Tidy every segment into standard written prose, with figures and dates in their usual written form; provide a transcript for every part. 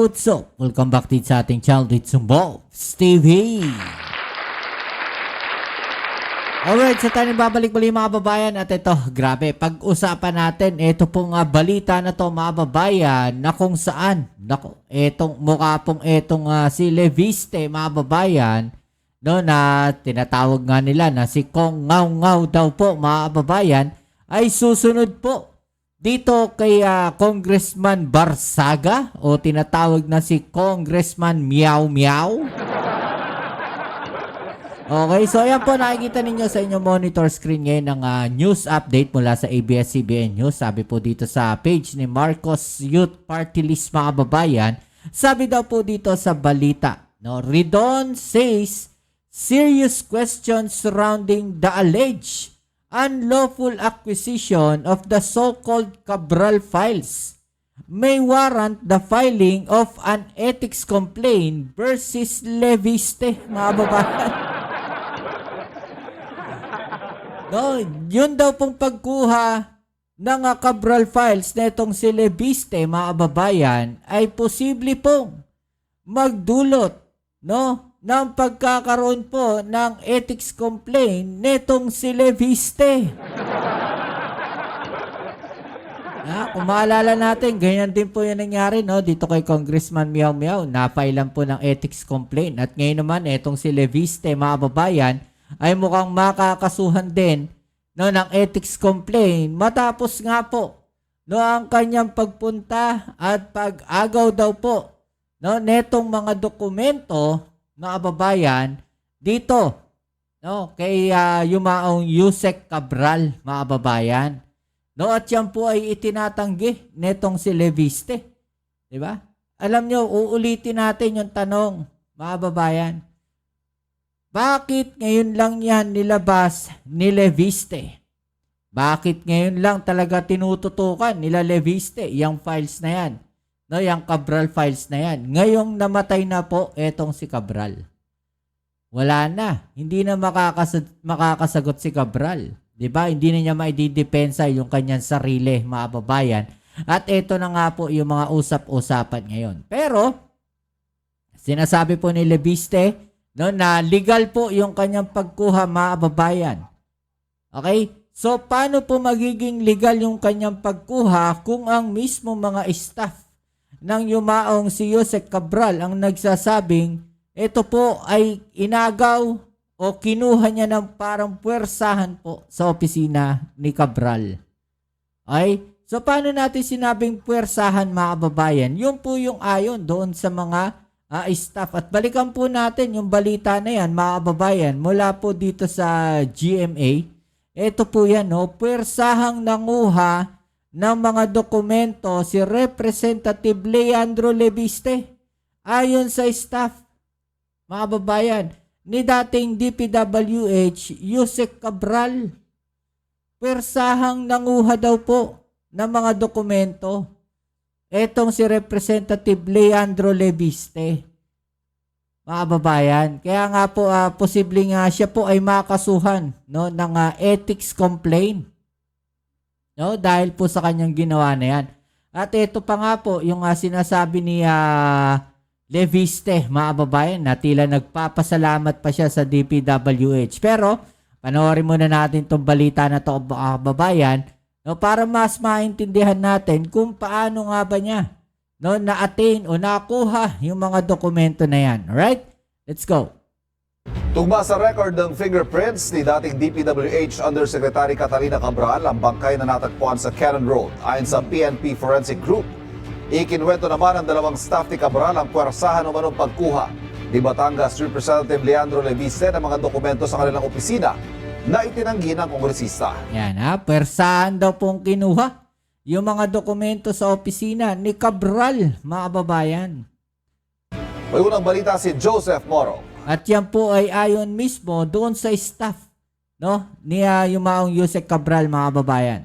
what's up? Welcome back din sa ating channel dito sa Bobs TV. Alright, so tayo babalik muli mga babayan. At ito, grabe, pag-usapan natin ito pong balita na to mga babayan, na kung saan, nako, etong mukha pong etong si Leviste mga babayan, no, na tinatawag nga nila na si Kong Ngao Ngao daw po mga babayan, ay susunod po dito kay Congressman Barsaga, o tinatawag na si Congressman Meow Meow. Okay, so ayan po, nakikita ninyo sa inyong monitor screen ngayon ng news update mula sa ABS-CBN News. Sabi po dito sa page ni Marcos Youth Party List mga babayan, sabi daw po dito sa balita, no, Ridon says serious questions surrounding the alleged unlawful acquisition of the so-called Cabral files may warrant the filing of an ethics complaint versus Leviste mga babayan. No, yun daw pong pagkuha ng Cabral files na itong si Leviste mga babayan ay posible pong magdulot, no, ng pagkakaroon po ng ethics complaint netong si Leviste. Kung maalala natin, ganyan din po yung nangyari, no, dito kay Congressman Meow Meow. Napailan po ng ethics complaint. At ngayon naman, etong si Leviste mga babayan ay mukhang makakasuhan din, no, ng ethics complaint matapos nga po, no, ang kanyang pagpunta at pag-agaw daw po, no, netong mga dokumento mga babayan dito, no, kay yumaong Yusek Cabral mga babayan, no, at yan po ay itinatanggi netong si Leviste, di ba? Alam nyo, uulitin natin yung tanong mga babayan, bakit ngayon lang yan nilabas ni Leviste? Bakit ngayon lang talaga tinututukan nila Leviste yung files na yan? No, yung Cabral files na yan. Ngayong namatay na po etong si Cabral. Wala na. Hindi na makakasagot si Cabral. Diba? Hindi na niya maididepensa yung kanyang sarili, mga babayan. At ito na nga po yung mga usap-usapan ngayon. Pero, sinasabi po ni Leviste, no, na legal po yung kanyang pagkuha mga babayan. Okay? So, paano po magiging legal yung kanyang pagkuha kung ang mismo mga staff ng yumaong si Yusek Cabral ang nagsasabing ito po ay inagaw o kinuha niya ng parang puwersahan po sa opisina ni Cabral. Okay? So, paano natin sinabing puwersahan mga babayan? Yun po yung ayon doon sa mga staff. At balikan po natin yung balita na yan mga babayan mula po dito sa GMA. Ito po yan, no, puwersahang nanguha ng mga dokumento si Representative Leandro Leviste ayon sa staff mga babayan ni dating DPWH Yusek Cabral. Puwersahang nanguha daw po ng mga dokumento etong si Representative Leandro Leviste mga babayan. Kaya nga po posibleng siya po ay makasuhan, no, ng ethics complaint, no, dahil po sa kanyang ginawa na yan. At ito pa nga po yung sinasabi ni Leviste mga babayan na tila nagpapasalamat pa siya sa DPWH. Pero panoorin muna natin itong balita na to mga babayan, no, para mas maintindihan natin kung paano nga ba niya, no, na-attain o nakuha yung mga dokumento na yan. Alright? Let's go. Tugma sa record ng fingerprints ni dating DPWH Undersecretary Catalina Cabral ang bangkay na natagpuan sa Cannon Road. Ayon sa PNP Forensic Group, ikinwento naman ng dalawang staff ni Cabral ang puwersahan umanong pagkuha ni Batangas Representative Leandro Leviste ng mga dokumento sa kanilang opisina na itinanggi ng kongresista. Yan puwersahan daw pong kinuha yung mga dokumento sa opisina ni Cabral mga babayan. May unang balita si Joseph Moro. At yan po ay ayon mismo doon sa staff, no, ni yumaong Yusek Cabral mga babayan.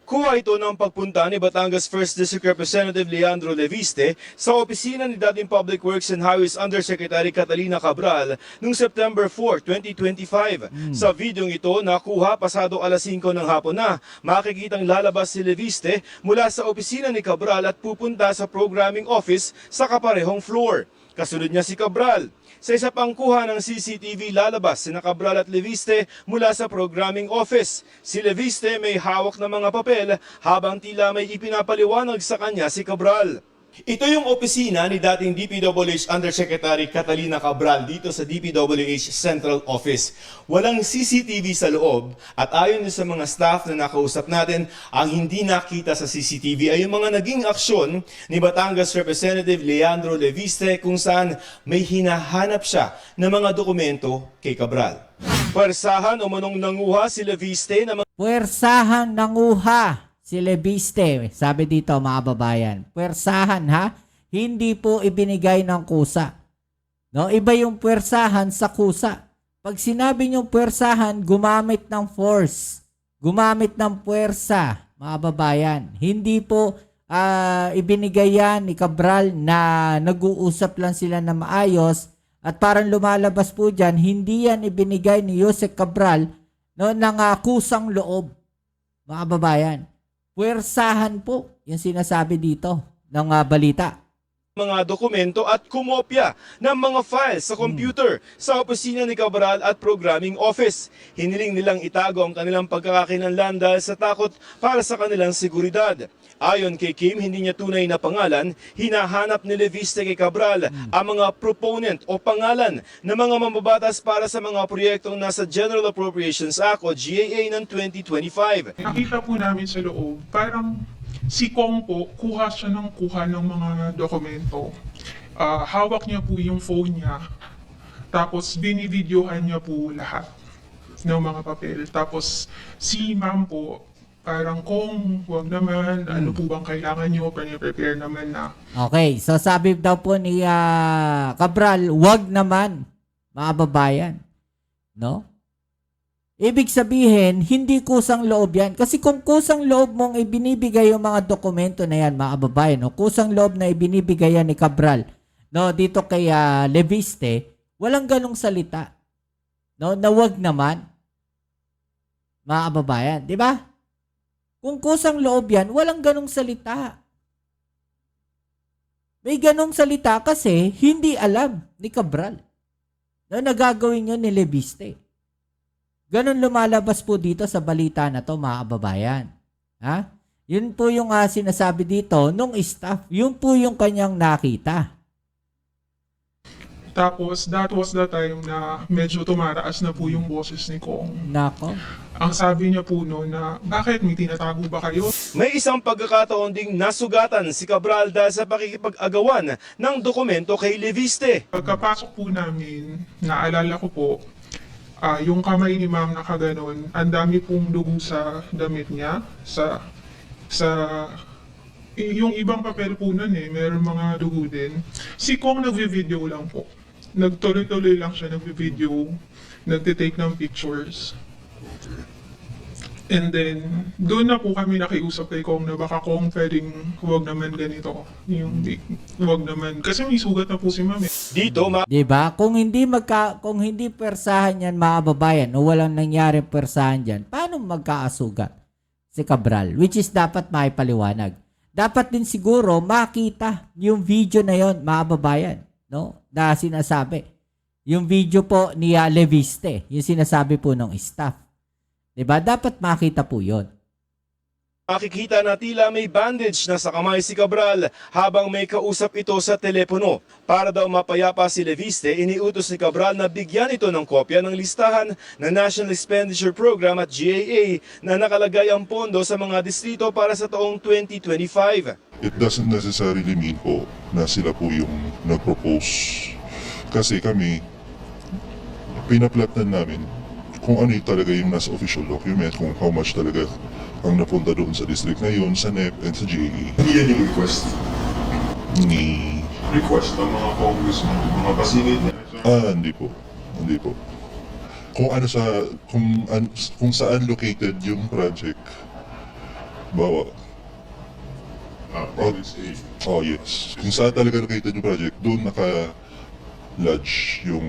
Kung Nakuha ito ng pagpunta ni Batangas 1st District Representative Leandro Leviste sa opisina ni dating Public Works and Highways Undersecretary Catalina Cabral noong September 4, 2025. Sa videong ito, nakuha pasado alas 5 ng hapon na, makikitang lalabas si Leviste mula sa opisina ni Cabral at pupunta sa programming office sa kaparehong floor. Kasunod niya si Cabral. Sa isa pang kuha ng CCTV, lalabas sina Cabral at Leviste mula sa programming office. Si Leviste may hawak na mga papel habang tila may ipinapaliwanag sa kanya si Cabral. Ito yung opisina ni dating DPWH Undersecretary Catalina Cabral dito sa DPWH Central Office. Walang CCTV sa loob at ayon sa mga staff na nakausap natin, ang hindi nakita sa CCTV ay yung mga naging aksyon ni Batangas Representative Leandro Leviste kung saan may hinahanap siya ng mga dokumento kay Cabral. Parsahan o manong nanguha si Leviste na Puwersahan nanguha si Leviste. Sabi dito mga babayan, puwersahan ha, hindi po ibinigay ng kusa. No, iba yung puwersahan sa kusa. Pag sinabi nyo puwersahan, gumamit ng force, gumamit ng puwersa, mga babayan. Hindi po ibinigay yan ni Cabral na nag-uusap lang sila na maayos at parang lumalabas po dyan, hindi yan ibinigay ni Jose Cabral, no, ng kusang loob, mga babayan. Puwersahan po yung sinasabi dito ng balita. Mga dokumento at kumopya ng mga files sa computer sa opisina ni Cabral at programming office. Hiniling nilang itago ang kanilang pagkakakinlanlan dahil sa takot para sa kanilang seguridad. Ayon kay Kim, hindi niya tunay na pangalan, hinahanap ni Leviste kay Cabral ang mga proponent o pangalan ng mga mambabatas para sa mga proyektong nasa General Appropriations Act o GAA ng 2025. Nakita po namin sa loob, parang si Kong po, kuha siya ng mga dokumento. Hawak niya po yung phone niya, tapos binivideohan niya po lahat ng mga papel. Tapos si ma'am po, parang Kong, wag naman, ano po bang kailangan niyo, prepare naman na. Okay, so sabi daw po ni Cabral, wag naman, mga babayan. No? Ibig sabihin, hindi kusang loob yan. Kasi kung kusang loob mong ibinibigay yung mga dokumento na yan, mga babayan, no? Kusang loob na ibinibigay yan ni Cabral, no? Dito kay Leviste, walang ganong salita. No? Na wag naman, mga babayan. Di ba? Kung kusang loob yan, walang ganong salita. May ganong salita kasi hindi alam ni Cabral na nagagawin yun ni Leviste. Ganon lumalabas po dito sa balita na to, mga kababayan. Ha? Yun po yung sinasabi dito nung staff. Yun po yung kanyang nakita. Tapos, that was the time na medyo tumaraas na po yung boses ni Kong. Nako. Ang sabi niya po noon na, bakit may tinatago ba kayo? May isang pagkakataon ding nasugatan si Cabral dahil sa pakikipag-agawan ng dokumento kay Leviste. Pagkapasok po namin, naalala ko po, yung kamay ni ma'am nakaganon, ang dami pong dugo sa damit niya, yung ibang papel po nun meron mga dugo din. Si Kong nagvi-video lang po. Nagtuloy-tuloy lang siya nagvi-video, nagtitake ng pictures. And then, doon na po kami nakiusap kay Kong na baka Kong pwedeng huwag naman ganito. Huwag naman. Kasi may sugat na po si ma'am. Dito, 'Di ba? Kung hindi persahan yan, mga babayan, o walang nangyari persahan diyan, paano magkaasugat si Cabral? Which is dapat maipaliwanag. Dapat din siguro makita yung video na yon, mga babayan, no? Na sinasabi. Yung video po ni Leviste, yung sinasabi po ng staff. 'Di ba? Dapat makita po yon. makikita na tila may bandage na sa kamay si Cabral habang may kausap ito sa telepono. Para daw mapayapa si Leviste, iniutos ni Cabral na bigyan ito ng kopya ng listahan ng National Expenditure Program at GAA na nakalagay ang pondo sa mga distrito para sa taong 2025. It doesn't necessarily mean po na sila po yung nag-propose. Kasi kami, pinaplatnan namin kung ano talaga yung nasa official document, kung how much talaga ang napunta doon sa district na yun, sa NEP and sa GAA. Hindi yan yung request. Ni... Request ng mga congressman, mga kasingit niya. Hindi po. Hindi po. Kung ano sa... Kung saan located yung project, Bawa, Province A. oh yes. Kung saan talaga located yung project, doon naka-lodge yung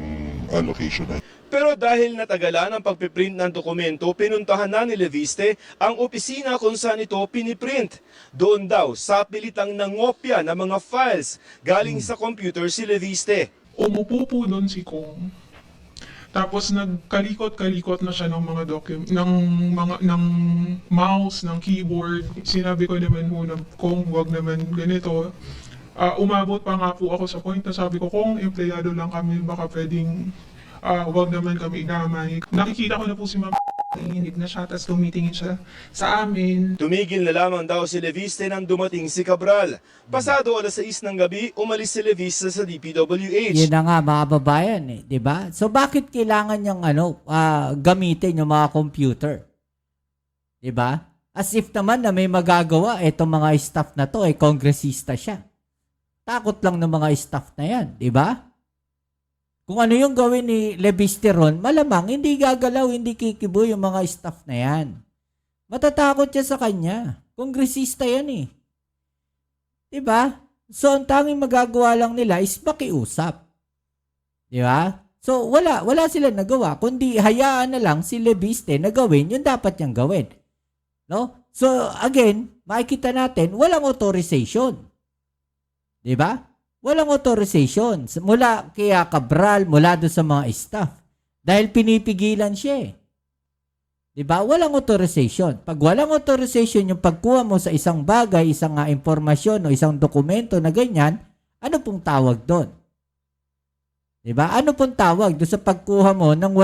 allocation na. Pero dahil natagalan ang pagpiprint ng dokumento, pinuntahan na ni Leviste ang opisina kung saan ito piniprint. Doon daw, sa pilitang nangopya ng mga files galing sa computer si Leviste. Umupo po doon si Kong. Tapos nagkalikot-kalikot na siya ng mga ng mouse, ng keyboard. Sinabi ko naman po na Kong, wag naman ganito. Umabot pa nga po ako sa point na sabi ko, Kong, empleyado lang kami, baka pwedeng wag naman kami inamay. Nakikita ko na po si Ma'am nanginginig na siya, tapos tumitingin siya sa amin. Tumigil na lamang daw si Leviste nang dumating si Cabral. Pasado alas 6 ng gabi, umalis si Leviste sa DPWH. Yun na nga mga babayan eh, 'di ba? So bakit kailangan niyang gamitin yung mga computer? 'Di ba? As if naman na may magagawa itong mga staff na to ay kongresista siya. Takot lang ng mga staff na 'yan, 'di ba? Kung ano yung gawin ni Leviste ron, malamang hindi gagalaw, hindi kikibo yung mga staff na 'yan. Matatakot siya sa kanya. Kongresista 'yan eh. 'Di ba? So, ang tanging magagawa lang nila is makiusap. 'Di ba? So, wala sila nagawa, kundi hayaan na lang si Leviste na gawin yung dapat niyang gawin. No? So, again, makikita natin, walang authorization. 'Di ba? Walang authorization mula kay Cabral, mula doon sa mga staff. Dahil pinipigilan siya eh. 'Di ba? Walang authorization. Pag walang authorization yung pagkuha mo sa isang bagay, isang impormasyon o isang dokumento na ganyan, ano pong tawag doon? 'Di ba? Ano pong tawag doon sa pagkuha mo ng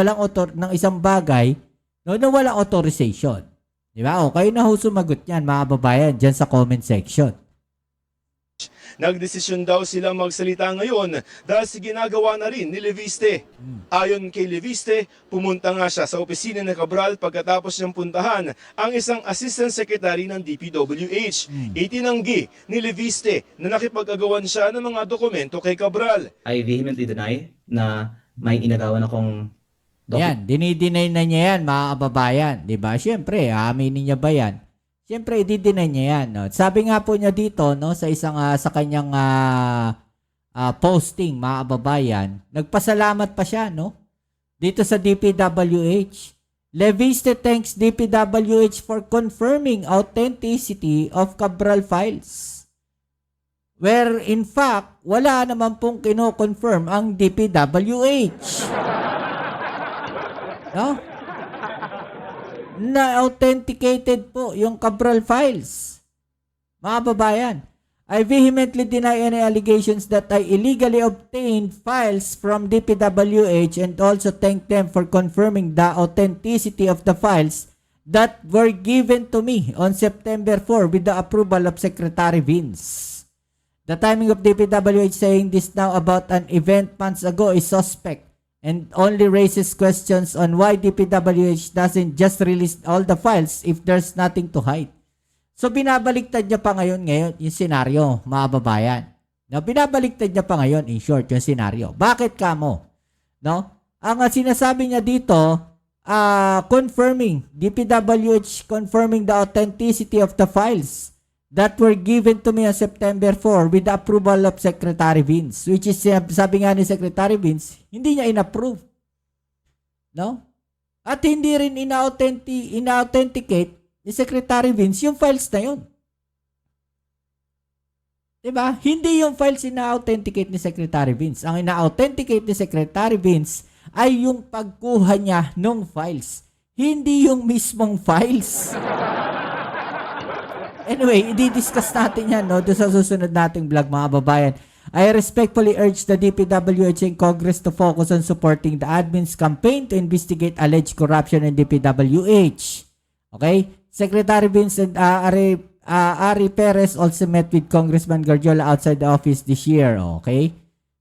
ng isang bagay na walang authorization? 'Di ba? O kayo na ho sumagot niyan, mga babayan, diyan sa comment section. Nagdesisyon daw silang magsalita ngayon dahil sa ginagawa na rin ni Leviste. Ayon kay Leviste, pumunta nga siya sa opisina ng Cabral pagkatapos niyang puntahan ang isang assistant secretary ng DPWH. Itinanggi ni Leviste na nakipag-agawan siya ng mga dokumento kay Cabral. I vehemently deny na may inagawan akong Yan, dinideny na niya yan, mga kababayan. Diba? Siyempre, aminin niya ba yan? Siyempre, i-deny niya yan. No? Sabi nga po niya dito, no, sa isang, sa kanyang posting, mga kababayan, nagpasalamat pa siya, no? Dito sa DPWH. Leviste thanks DPWH for confirming authenticity of Cabral files. Where, in fact, wala naman pong kino-confirm ang DPWH. No? Na authenticated po yung Cabral files. Mga babayan, I vehemently deny any allegations that I illegally obtained files from DPWH and also thank them for confirming the authenticity of the files that were given to me on September 4 with the approval of Secretary Vince. The timing of DPWH saying this now about an event months ago is suspect and only raises questions on why DPWH doesn't just release all the files if there's nothing to hide. So, binabaliktad niya pa ngayon yung senaryo, mga babayan. No, binabaliktad niya pa ngayon, in short, yung senaryo. Bakit kamo? No? Ang sinasabi niya dito, DPWH confirming the authenticity of the files that were given to me on September 4 with the approval of Secretary Vince, which is, sabi nga ni Secretary Vince, hindi niya inapprove. No? At hindi rin ina-authenticate ni Secretary Vince yung files na yun. Diba? Hindi yung files ina-authenticate ni Secretary Vince. Ang ina-authenticate ni Secretary Vince ay yung pagkuha niya ng files. Hindi yung mismong files. Anyway, i-discuss natin yan, no, doon sa susunod nating vlog, mga babayan. I respectfully urge the DPWH and Congress to focus on supporting the admin's campaign to investigate alleged corruption in DPWH. Okay? Secretary Vince and Ari Perez also met with Congressman Gardiola outside the office this year. Okay?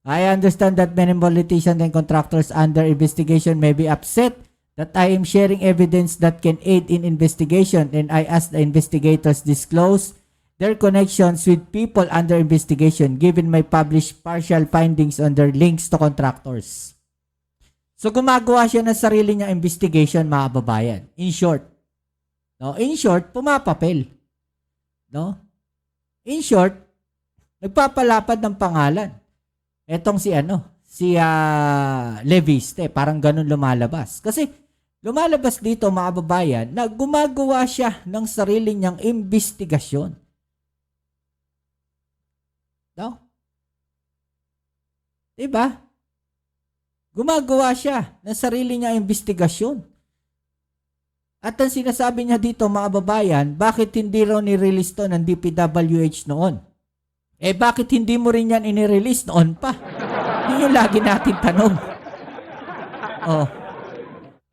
I understand that many politicians and contractors under investigation may be upset that I am sharing evidence that can aid in investigation, and I ask the investigators disclose their connections with people under investigation given my published partial findings on their links to contractors. So gumagawa siya ng sarili niyang investigation, mga babayan. In short, no? In short, pumapapel. No? In short, nagpapalapad ng pangalan. Etong si Leviste, parang ganun lumalabas. Kasi lumalabas dito mga kababayan na gumagawa siya ng sarili niyang investigasyon. No? Diba? Gumagawa siya ng sarili niyang investigasyon. At ang sinasabi niya dito mga kababayan, bakit hindi raw ni-release to ng DPWH noon? Bakit hindi mo rin yan inirelease noon pa? Yun yung lagi natin tanong.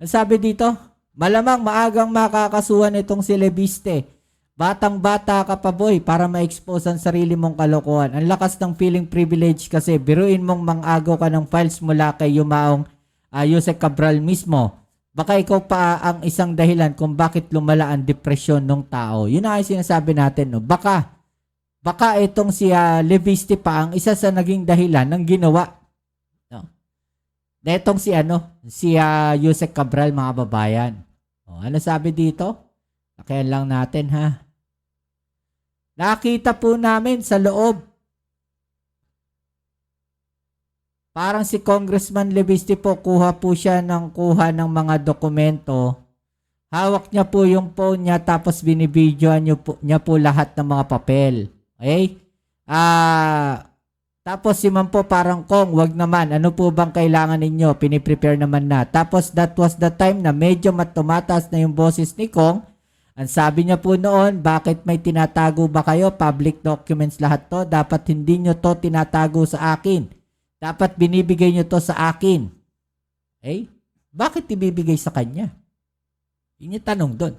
Sabi dito, malamang maagang makakasuhan itong si Leviste. Batang-bata ka pa boy para ma-expose ang sarili mong kalokohan. Ang lakas ng feeling privilege kasi biruin mong mang-agaw ka ng files mula kay yumaong Yusek Cabral mismo. Baka ikaw pa ang isang dahilan kung bakit lumala ang depresyon ng tao. Yun ang sinasabi natin. No? Baka itong si Leviste pa ang isa sa naging dahilan ng ginawa. No? Na itong si Yusek Cabral mga babayan. Ano sabi dito? Kaya lang natin ha. Nakita po namin sa loob. Parang si Congressman Leviste po, kuha ng mga dokumento. Hawak niya po yung phone niya tapos binibidyoan niya po lahat ng mga papel. Okay? Tapos si ma'am po parang, Kong, wag naman. Ano po bang kailangan ninyo? Piniprepare naman na. Tapos that was the time na medyo tumataas na yung boses ni Kong. Ang sabi niya po noon, bakit may tinatago ba kayo? Public documents lahat to. Dapat hindi nyo to tinatago sa akin. Dapat binibigay nyo to sa akin. Bakit ibibigay sa kanya? Yun yung tanong doon.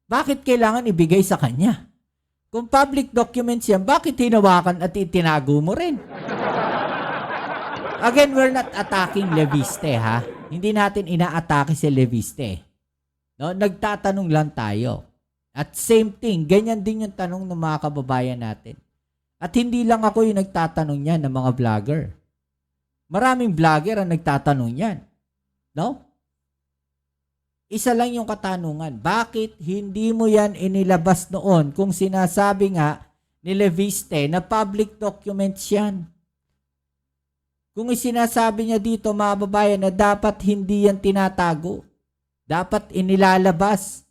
Bakit kailangan ibigay sa kanya? Kung public documents yan, bakit hinawakan at itinago mo rin? Again, we're not attacking Leviste ha. Hindi natin inaatake si Leviste. No? Nagtatanong lang tayo. At same thing, ganyan din yung tanong ng mga kababayan natin. At hindi lang ako yung nagtatanong yan ng mga vlogger. Maraming vlogger ang nagtatanong yan. No? Isa lang yung katanungan. Bakit hindi mo yan inilabas noon kung sinasabi nga ni Leviste na public documents yan? Kung isinasabi niya dito mga babayan na dapat hindi yan tinatago. Dapat inilalabas.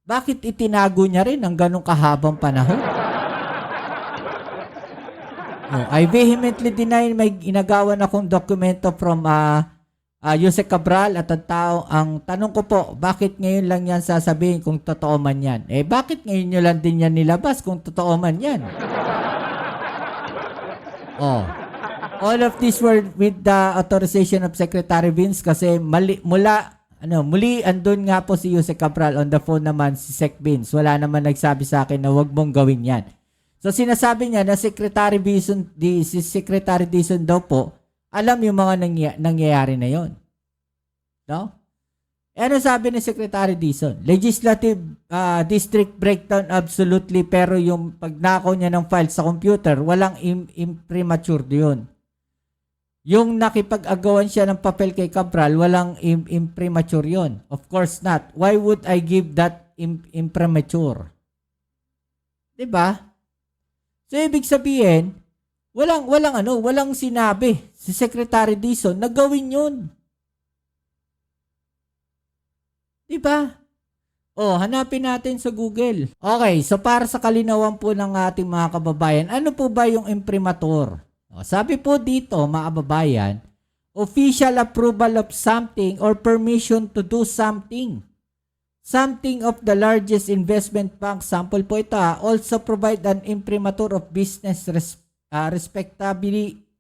Bakit itinago niya rin ng ganong kahabang panahon? I vehemently deny may inagawan akong dokumento from Yusek Cabral at ang tanong ko po, bakit ngayon lang yan sasabihin kung totoo man yan? Bakit ngayon nyo lang din yan nilabas kung totoo man yan? All of this were with the authorization of Secretary Vince kasi muli andun nga po si Yusek Cabral, on the phone naman si Sec Vince. Wala naman nagsabi sa akin na wag mong gawin yan. So sinasabi niya na si Secretary Dizon daw po, alam yung mga nangyayari na yon. No? Ano sabi ni Secretary Dizon? Legislative district breakdown absolutely, pero yung pagnakaw niya ng file sa computer, walang imprimatur yun. Yung nakipag-agawan siya ng papel kay Cabral, walang imprimatur yun. Of course not. Why would I give that imprimatur? Diba? So, ibig sabihin, walang sinabi si Secretary Dizon na gawin yun. Diba? Hanapin natin sa Google. Okay, so para sa kalinawan po ng ating mga kababayan, ano po ba yung imprimatur? Sabi po dito, mga kababayan, official approval of something or permission to do something. Something of the largest investment bank, sample po ito, also provide an imprimatur of business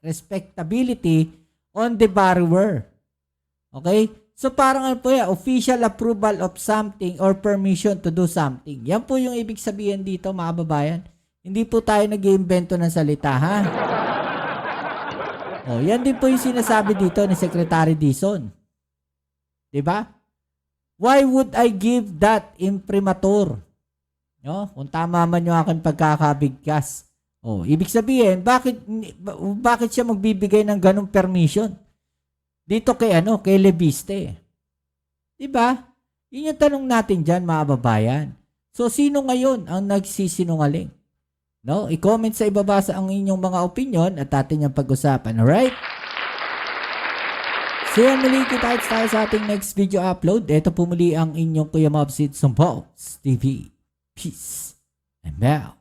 respectability on the borrower. Okay? So parang ano po yan, official approval of something or permission to do something. Yan po yung ibig sabihin dito mga babayan. Hindi po tayo nag-iimbento ng salita ha. Yan din po yung sinasabi dito ni Secretary Dizon. Diba? Why would I give that imprimatur? Kung tama man yung aking pagkakabigkas. Ibig sabihin, bakit siya magbibigay ng ganong permission? Dito kay Leviste. Diba? Yun yung tanong natin dyan, mga babayan. So, sino ngayon ang nagsisinungaling? No? I-comment sa ibaba sa ang inyong mga opinion at atin yung pag-usapan. Alright? So yan muli, kita tayo sa ating next video upload. Ito po muli ang inyong Kuya Mobsid Sumbows TV. Peace and now.